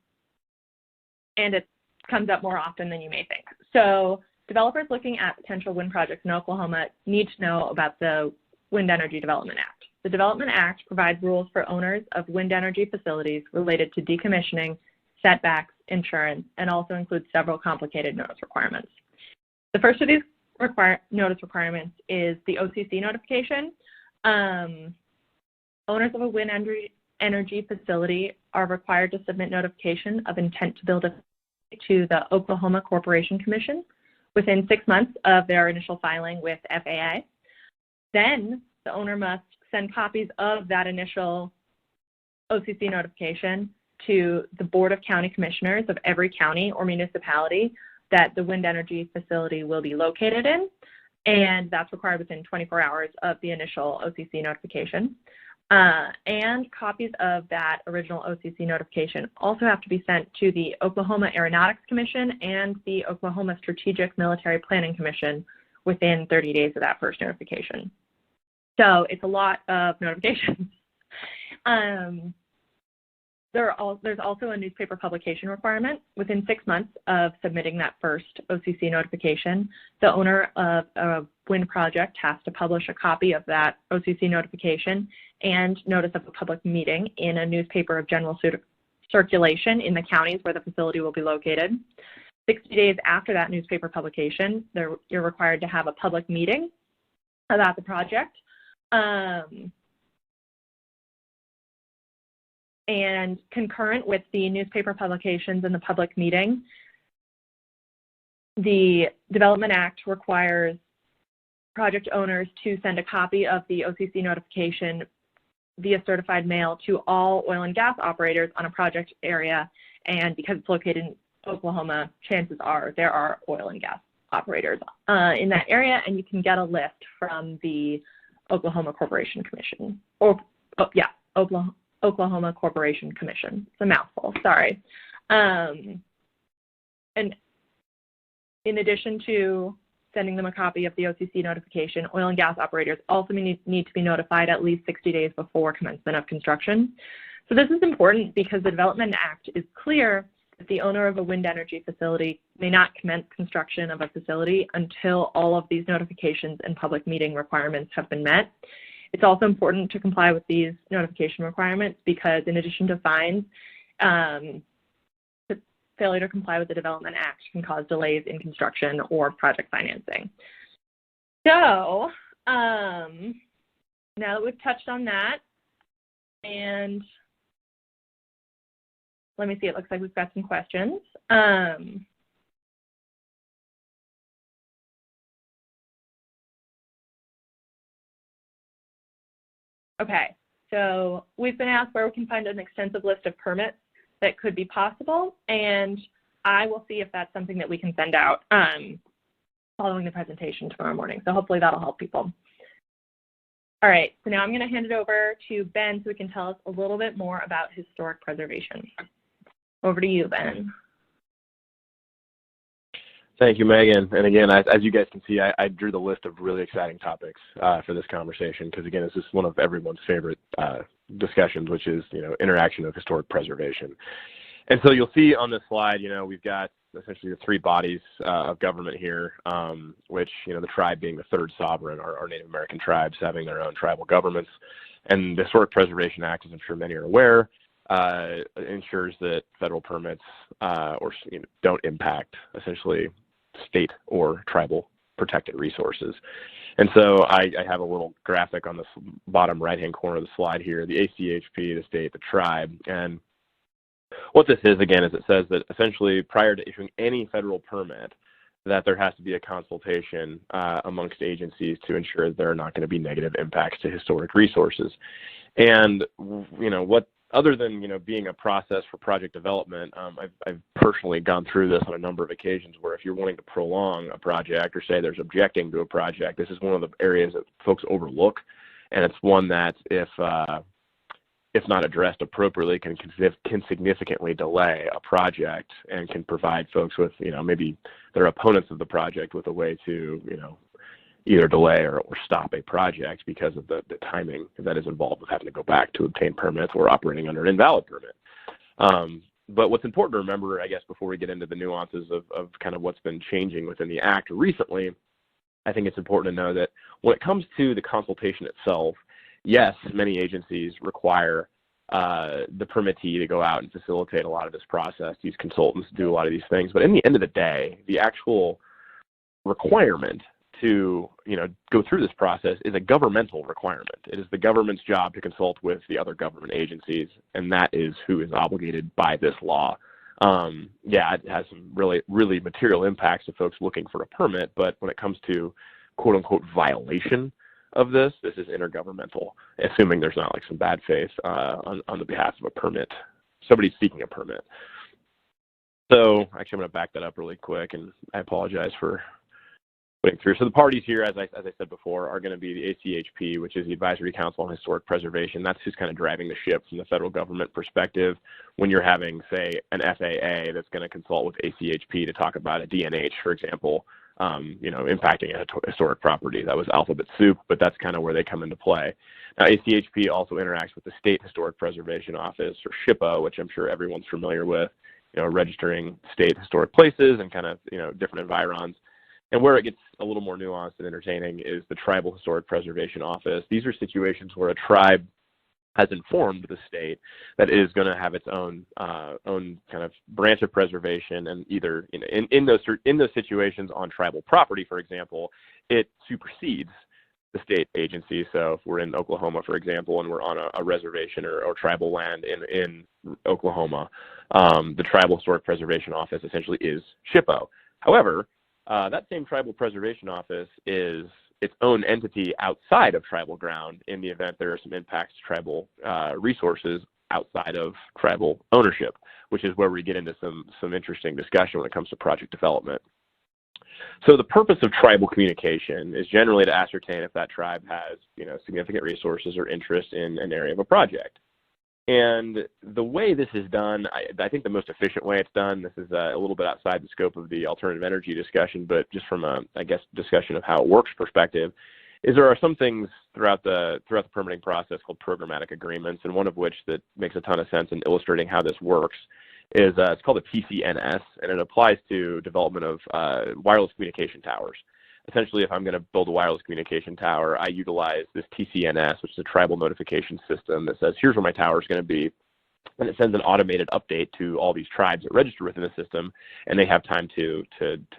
it comes up more often than you may think. So developers looking at potential wind projects in Oklahoma need to know about the Wind Energy Development Act. The Development Act provides rules for owners of wind energy facilities related to decommissioning, setbacks, insurance, and also includes several complicated notice requirements. The first of these notice requirements is the OCC notification. Owners of a wind energy facility are required to submit notification of intent to build to the Oklahoma Corporation Commission within 6 months of their initial filing with FAA. Then the owner must send copies of that initial OCC notification to the Board of County Commissioners of every county or municipality that the wind energy facility will be located in, and that's required within 24 hours of the initial OCC notification. And copies of that original OCC notification also have to be sent to the Oklahoma Aeronautics Commission and the Oklahoma Strategic Military Planning Commission within 30 days of that first notification. So it's a lot of notifications. There's also a newspaper publication requirement. Within 6 months of submitting that first OCC notification, the owner of a wind project has to publish a copy of that OCC notification and notice of a public meeting in a newspaper of general circulation in the counties where the facility will be located. 60 days after that newspaper publication, you're required to have a public meeting about the project. And concurrent with the newspaper publications and the public meeting, the Development Act requires project owners to send a copy of the OCC notification via certified mail to all oil and gas operators on a project area. And because it's located in Oklahoma, chances are there are oil and gas operators in that area, and you can get a list from the Oklahoma Corporation Commission. Oklahoma Corporation Commission. It's a mouthful, sorry. And in addition to sending them a copy of the OCC notification, oil and gas operators also need to be notified at least 60 days before commencement of construction. So this is important because the Development Act is clear that the owner of a wind energy facility may not commence construction of a facility until all of these notifications and public meeting requirements have been met. It's also important to comply with these notification requirements because in addition to fines, failure to comply with the Development Act can cause delays in construction or project financing. So now that we've touched on that, and let me see, it looks like we've got some questions. Okay, so we've been asked where we can find an extensive list of permits that could be possible, and I will see if that's something that we can send out following the presentation tomorrow morning. So hopefully that'll help people. All right, so now I'm going to hand it over to Ben so he can tell us a little bit more about historic preservation. Over to you, Ben. Thank you, Megan. And again, as you guys can see, I drew the list of really exciting topics for this conversation because, again, this is one of everyone's favorite discussions, which is, interaction of historic preservation. And so you'll see on this slide, we've got essentially the three bodies of government here, which, the tribe being the third sovereign, our Native American tribes having their own tribal governments. And the Historic Preservation Act, as I'm sure many are aware, ensures that federal permits don't impact essentially state or tribal protected resources. And so I have a little graphic on the bottom right-hand corner of the slide here, the ACHP, the state, the tribe. And what this is, again, is it says that essentially prior to issuing any federal permit, that there has to be a consultation amongst agencies to ensure that there are not going to be negative impacts to historic resources. And, what other than, being a process for project development, I've personally gone through this on a number of occasions where if you're wanting to prolong a project or say there's objecting to a project, this is one of the areas that folks overlook. And it's one that if not addressed appropriately can significantly delay a project and can provide folks with, maybe their opponents of the project with a way to, either delay or stop a project because of the timing that is involved with having to go back to obtain permits or operating under an invalid permit. But what's important to remember, I guess, before we get into the nuances of kind of what's been changing within the Act recently, I think it's important to know that when it comes to the consultation itself, yes, many agencies require the permittee to go out and facilitate a lot of this process, use consultants to do a lot of these things. But in the end of the day, the actual requirement to go through this process is a governmental requirement. It is the government's job to consult with the other government agencies, and that is who is obligated by this law. It has some really material impacts to folks looking for a permit, but when it comes to quote-unquote violation of this is intergovernmental, assuming there's not like some bad faith on the behalf of a permit, somebody seeking a permit. So actually I'm going to back that up really quick, and I apologize for putting through. So the parties here, as I said before, are going to be the ACHP, which is the Advisory Council on Historic Preservation. That's who's kind of driving the ship from the federal government perspective. When you're having, say, an FAA that's going to consult with ACHP to talk about a DNH, for example, impacting a historic property. That was alphabet soup, but that's kind of where they come into play. Now, ACHP also interacts with the State Historic Preservation Office, or SHPO, which I'm sure everyone's familiar with, registering state historic places and kind of, different environs. And where it gets a little more nuanced and entertaining is the Tribal Historic Preservation Office. These are situations where a tribe has informed the state that it is going to have its own kind of branch of preservation, and either in those situations on tribal property, for example, it supersedes the state agency. So if we're in Oklahoma, for example, and we're on a reservation or tribal land in Oklahoma, the Tribal Historic Preservation Office essentially is SHPO. However, that same Tribal Preservation Office is its own entity outside of tribal ground in the event there are some impacts to tribal resources outside of tribal ownership, which is where we get into some interesting discussion when it comes to project development. So the purpose of tribal communication is generally to ascertain if that tribe has, significant resources or interest in an area of a project. And the way this is done, I think the most efficient way it's done, this is a little bit outside the scope of the alternative energy discussion, but just from a, discussion of how it works perspective, is there are some things throughout the permitting process called programmatic agreements, and one of which that makes a ton of sense in illustrating how this works is it's called a TCNS, and it applies to development of wireless communication towers. Essentially, if I'm going to build a wireless communication tower, I utilize this TCNS, which is a tribal notification system that says, here's where my tower is going to be. And it sends an automated update to all these tribes that register within the system, and they have time to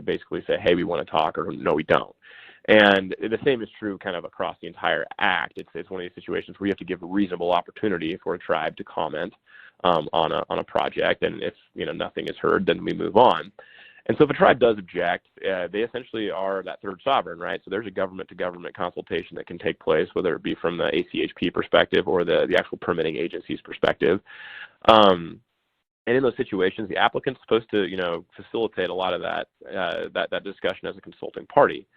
basically say, hey, we want to talk, or no, we don't. And the same is true kind of across the entire act. It's one of these situations where you have to give a reasonable opportunity for a tribe to comment on a project, and if nothing is heard, then we move on. And so if a tribe does object, they essentially are that third sovereign, right? So there's a government-to-government consultation that can take place, whether it be from the ACHP perspective or the actual permitting agency's perspective. And in those situations, the applicant's supposed to, facilitate a lot of that discussion as a consulting party.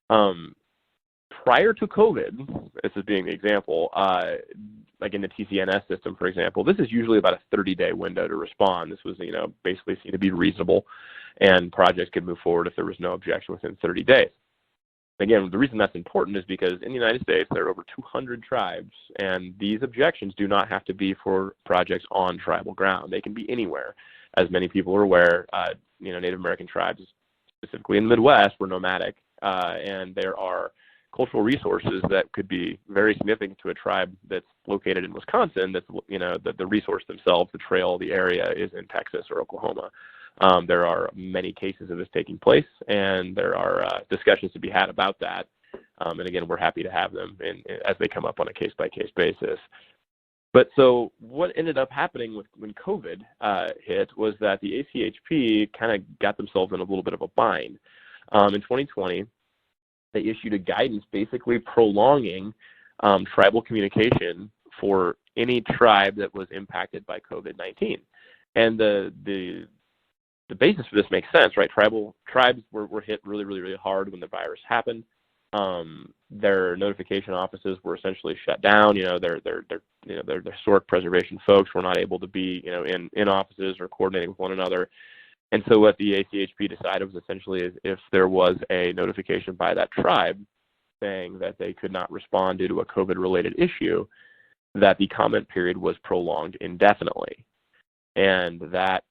Prior to COVID, this is being the example, like in the TCNS system, for example, this is usually about a 30-day window to respond. This was, basically seen to be reasonable, and projects could move forward if there was no objection within 30 days. Again, the reason that's important is because in the United States, there are over 200 tribes, and these objections do not have to be for projects on tribal ground. They can be anywhere. As many people are aware, Native American tribes, specifically in the Midwest, were nomadic, and there are cultural resources that could be very significant to a tribe that's located in Wisconsin. That's the resource themselves, the trail, the area is in Texas or Oklahoma. There are many cases of this taking place, and there are discussions to be had about that. And again, we're happy to have them as they come up on a case-by-case basis. But so what ended up happening when COVID hit was that the ACHP kind of got themselves in a little bit of a bind. In 2020, they issued a guidance basically prolonging tribal communication for any tribe that was impacted by COVID-19. And the basis for this makes sense, right? Tribes were hit really, really, really hard when the virus happened. Their notification offices were essentially shut down. Their historic preservation folks were not able to be, in offices or coordinating with one another. And so what the ACHP decided was essentially is if there was a notification by that tribe saying that they could not respond due to a COVID-related issue, that the comment period was prolonged indefinitely. And that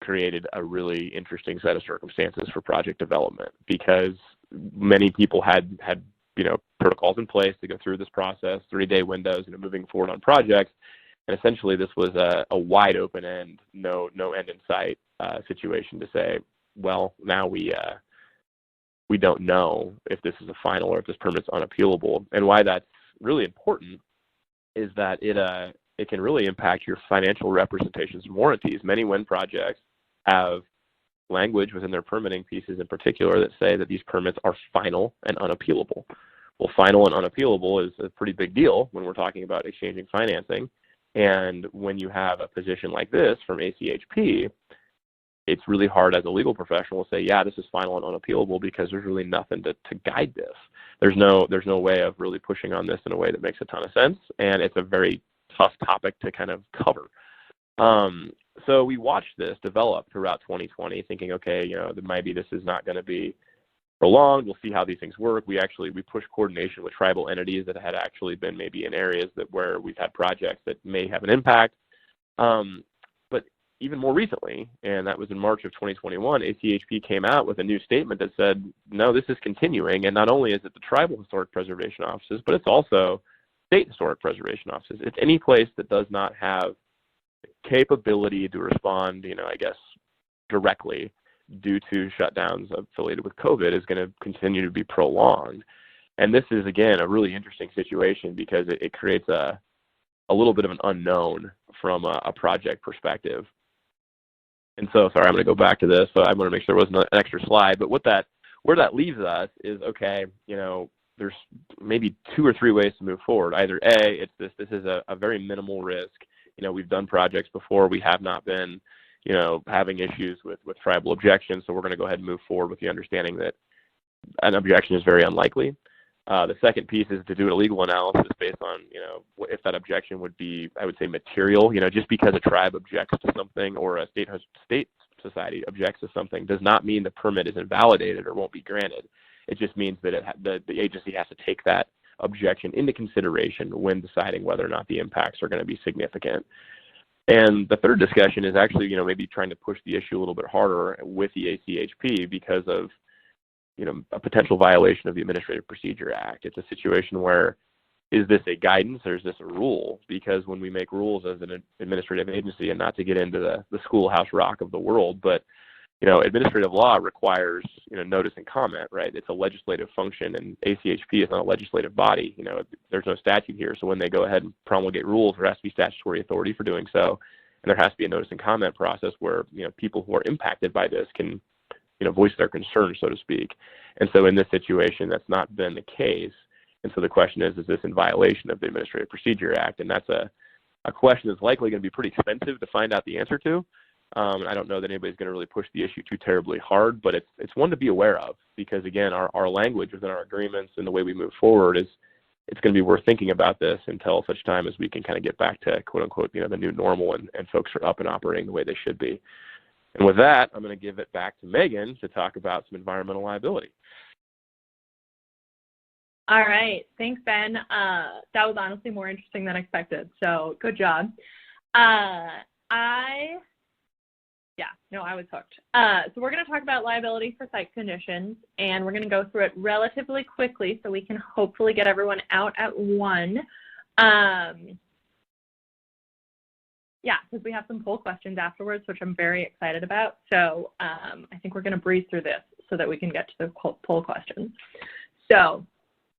created a really interesting set of circumstances for project development, because many people had protocols in place to go through this process, 3-day windows, moving forward on projects. And essentially this was a wide open end, no end in sight situation to say, well, now we don't know if this is a final or if this permit's unappealable. And why that's really important is that it can really impact your financial representations and warranties. Many wind projects have language within their permitting pieces in particular that say that these permits are final and unappealable. Well, final and unappealable is a pretty big deal when we're talking about exchanging financing. And when you have a position like this from ACHP, it's really hard as a legal professional to say, yeah, this is final and unappealable, because there's really nothing to guide this. There's no way of really pushing on this in a way that makes a ton of sense, and it's a very tough topic to kind of cover. So we watched this develop throughout 2020, thinking, okay, maybe this is not going to be prolonged. We'll see how these things work. We push coordination with tribal entities that had actually been maybe in areas where we've had projects that may have an impact. But even more recently, and that was in March of 2021, ACHP came out with a new statement that said, no, this is continuing, and not only is it the tribal historic preservation offices, but it's also state historic preservation offices. It's any place that does not have the capability to respond, I guess, directly due to shutdowns affiliated with COVID is going to continue to be prolonged. And this is, again, a really interesting situation because it creates a little bit of an unknown from a project perspective. And so, sorry, I'm going to go back to this. So I want to make sure there wasn't an extra slide. But where that leaves us is, okay, there's maybe 2 or 3 ways to move forward. Either A, it's this is a very minimal risk. We've done projects before. We have not been, having issues with tribal objections. So we're going to go ahead and move forward with the understanding that an objection is very unlikely. The second piece is to do a legal analysis based on, if that objection would be, I would say, material. Just because a tribe objects to something or a state society objects to something does not mean the permit is invalidated or won't be granted. It just means that the agency has to take that objection into consideration when deciding whether or not the impacts are going to be significant. And the third discussion is actually, maybe trying to push the issue a little bit harder with the ACHP because of, a potential violation of the Administrative Procedure Act. It's a situation where, is this a guidance or is this a rule? Because when we make rules as an administrative agency, and not to get into the schoolhouse rock of the world, but administrative law requires, notice and comment, right? It's a legislative function, and ACHP is not a legislative body. There's no statute here. So when they go ahead and promulgate rules, there has to be statutory authority for doing so. And there has to be a notice and comment process where, people who are impacted by this can, voice their concerns, so to speak. And so in this situation, that's not been the case. And so the question is this in violation of the Administrative Procedure Act? And that's a question that's likely going to be pretty expensive to find out the answer to. I don't know that anybody's going to really push the issue too terribly hard, but it's one to be aware of because, again, our language within our agreements and the way we move forward it's going to be worth thinking about this until such time as we can kind of get back to, quote unquote, the new normal and folks are up and operating the way they should be. And with that, I'm going to give it back to Megan to talk about some environmental liability. All right. Thanks, Ben. That was honestly more interesting than expected, so good job. I was hooked. So we're going to talk about liability for site conditions, and we're going to go through it relatively quickly so we can hopefully get everyone out at 1. Because we have some poll questions afterwards, which I'm very excited about. So I think we're going to breeze through this so that we can get to the poll questions. So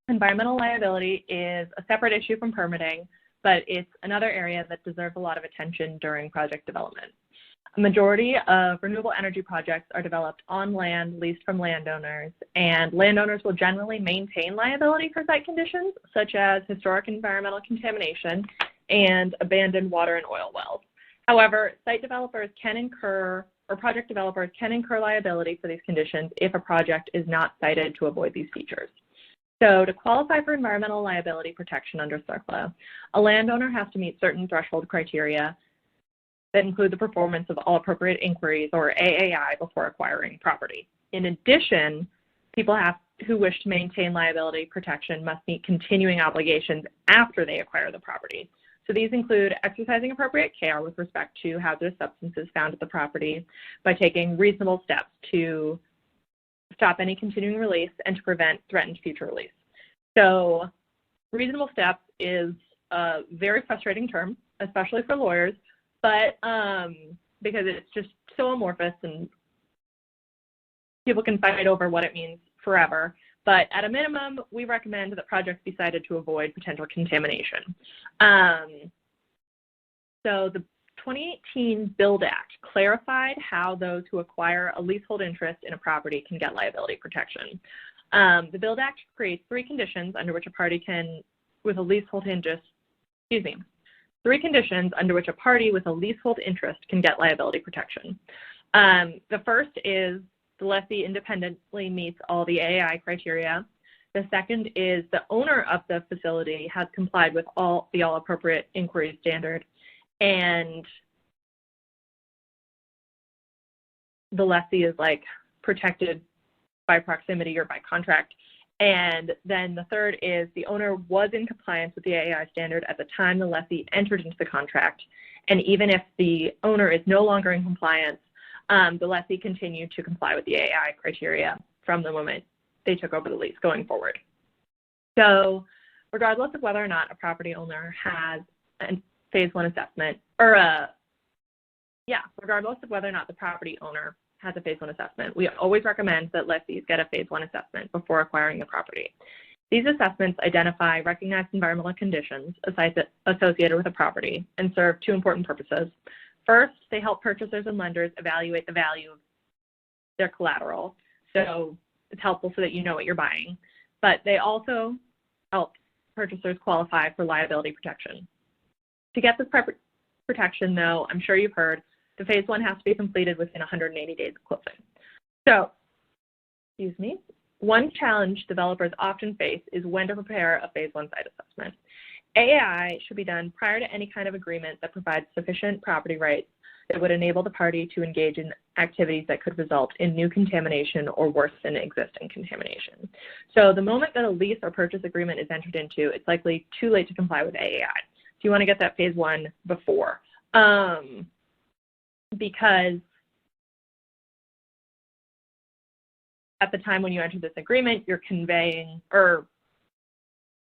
environmental liability is a separate issue from permitting, but it's another area that deserves a lot of attention during project development. A majority of renewable energy projects are developed on land leased from landowners, and landowners will generally maintain liability for site conditions, such as historic environmental contamination and abandoned water and oil wells. However, site developers can incur, or project developers can incur liability for these conditions if a project is not sited to avoid these features. So to qualify for environmental liability protection under CERCLA, a landowner has to meet certain threshold criteria that include the performance of all appropriate inquiries, or AAI, before acquiring property. In addition, people who wish to maintain liability protection must meet continuing obligations after they acquire the property. So these include exercising appropriate care with respect to hazardous substances found at the property by taking reasonable steps to stop any continuing release and to prevent threatened future release. So reasonable steps is a very frustrating term, especially for lawyers, but because it's just so amorphous and people can fight over what it means forever. But at a minimum, we recommend that projects be sited to avoid potential contamination. So the 2018 Build Act clarified how those who acquire a leasehold interest in a property can get liability protection. The Build Act creates 3 conditions under which a party can, with a leasehold interest, 3 conditions under which a party with a leasehold interest can get liability protection. The first is the lessee independently meets all the AAI criteria. The second is the owner of the facility has complied with all appropriate inquiry standard, and the lessee is protected by proximity or by contract. And then the third is the owner was in compliance with the AAI standard at the time the lessee entered into the contract. And even if the owner is no longer in compliance, the lessee continued to comply with the AAI criteria from the moment they took over the lease going forward. So regardless of whether or not a property owner has a phase one assessment, regardless of whether or not the property owner has a phase one assessment, we always recommend that lessees get a phase one assessment before acquiring the property. These assessments identify recognized environmental conditions associated with a property and serve two important purposes. First, they help purchasers and lenders evaluate the value of their collateral. So it's helpful so that you know what you're buying. But they also help purchasers qualify for liability protection. To get this protection, though, I'm sure you've heard, the phase one has to be completed within 180 days of closing. So, one challenge developers often face is when to prepare a phase one site assessment. AAI should be done prior to any kind of agreement that provides sufficient property rights that would enable the party to engage in activities that could result in new contamination or worsen existing contamination. So the moment that a lease or purchase agreement is entered into, it's likely too late to comply with AAI. So you want to get that phase one before. Because at the time when you enter this agreement, you're conveying, or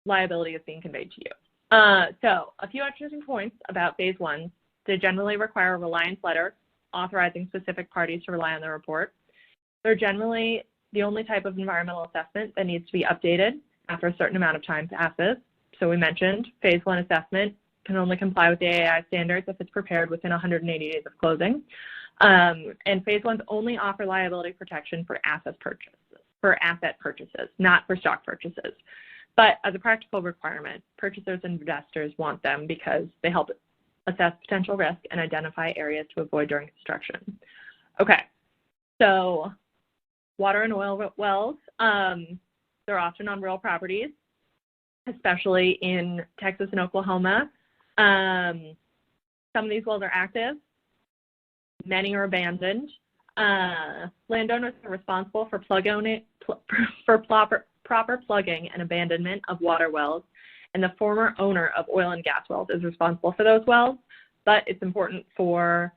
liability is being conveyed to you. So a few interesting points about phase one. They generally require a reliance letter authorizing specific parties to rely on the report. They're generally the only type of environmental assessment that needs to be updated after a certain amount of time passes. So we mentioned phase one assessment can only comply with the AAI standards if it's prepared within 180 days of closing. And phase ones only offer liability protection for asset purchases, not for stock purchases. But as a practical requirement, purchasers and investors want them because they help assess potential risk and identify areas to avoid during construction. Okay, so water and oil wells, they're often on rural properties, especially in Texas and Oklahoma. Some of these wells are active, many are abandoned. Landowners are responsible for proper plugging and abandonment of water wells, and the former owner of oil and gas wells is responsible for those wells, but it's important for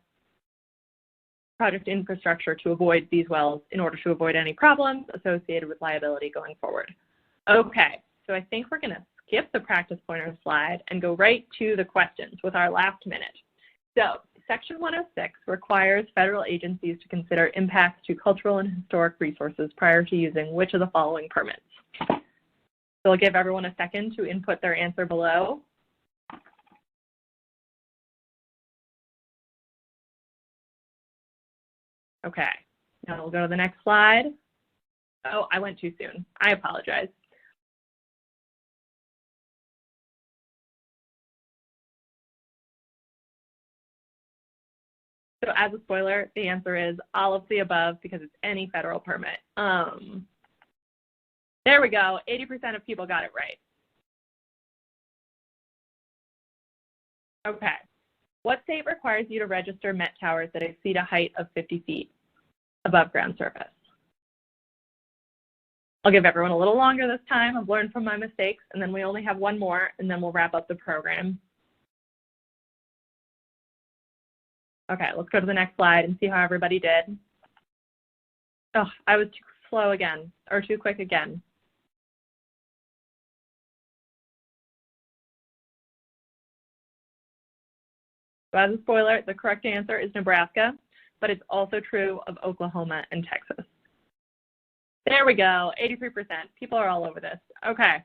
project infrastructure to avoid these wells in order to avoid any problems associated with liability going forward. Okay, so I think we're gonna skip the practice pointer slide and go right to the questions with our last minute. So Section 106 requires federal agencies to consider impacts to cultural and historic resources prior to using which of the following permits. So I'll give everyone a second to input their answer below. Okay, now we'll go to the next slide. Oh, I went too soon. I apologize. So as a spoiler, the answer is all of the above because it's any federal permit. There we go, 80% of people got it right. Okay, what state requires you to register Met towers that exceed a height of 50 feet above ground surface? I'll give everyone a little longer this time. I've learned from my mistakes, and then we only have one more, and then we'll wrap up the program. Okay, let's go to the next slide and see how everybody did. Oh, I was too slow again, or too quick again. So as a spoiler, the correct answer is Nebraska, but it's also true of Oklahoma and Texas. There we go, 83%. People are all over this. Okay.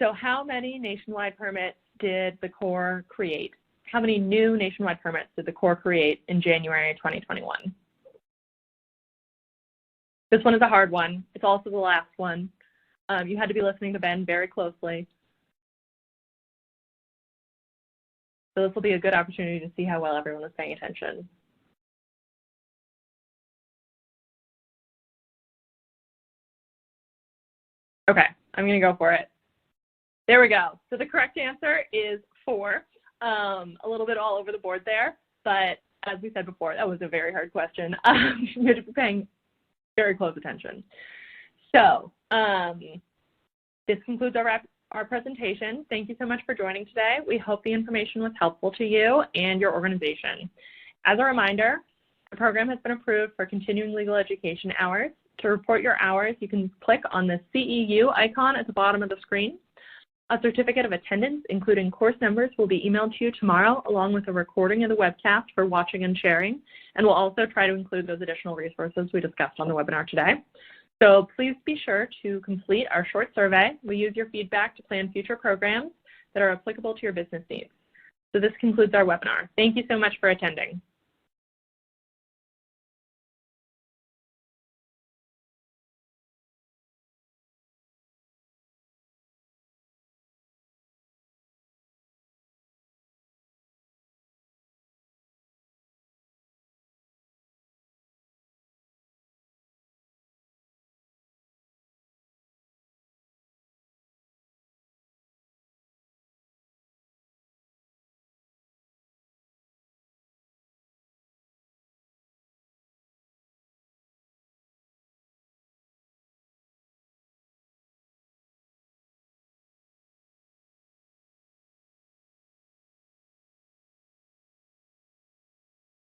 So how many nationwide permits did the Corps create? How many new nationwide permits did the Corps create in January 2021? This one is a hard one. It's also the last one. You had to be listening to Ben very closely. So this will be a good opportunity to see how well everyone is paying attention. Okay, I'm gonna go for it. There we go. So the correct answer is 4. A little bit all over the board there, but as we said before, that was a very hard question. You had to be paying very close attention. So this concludes our presentation. Thank you so much for joining today. We hope the information was helpful to you and your organization. As a reminder, the program has been approved for continuing legal education hours. To report your hours, you can click on the CEU icon at the bottom of the screen. A certificate of attendance, including course numbers, will be emailed to you tomorrow, along with a recording of the webcast for watching and sharing. And we'll also try to include those additional resources we discussed on the webinar today. So please be sure to complete our short survey. We use your feedback to plan future programs that are applicable to your business needs. So this concludes our webinar. Thank you so much for attending.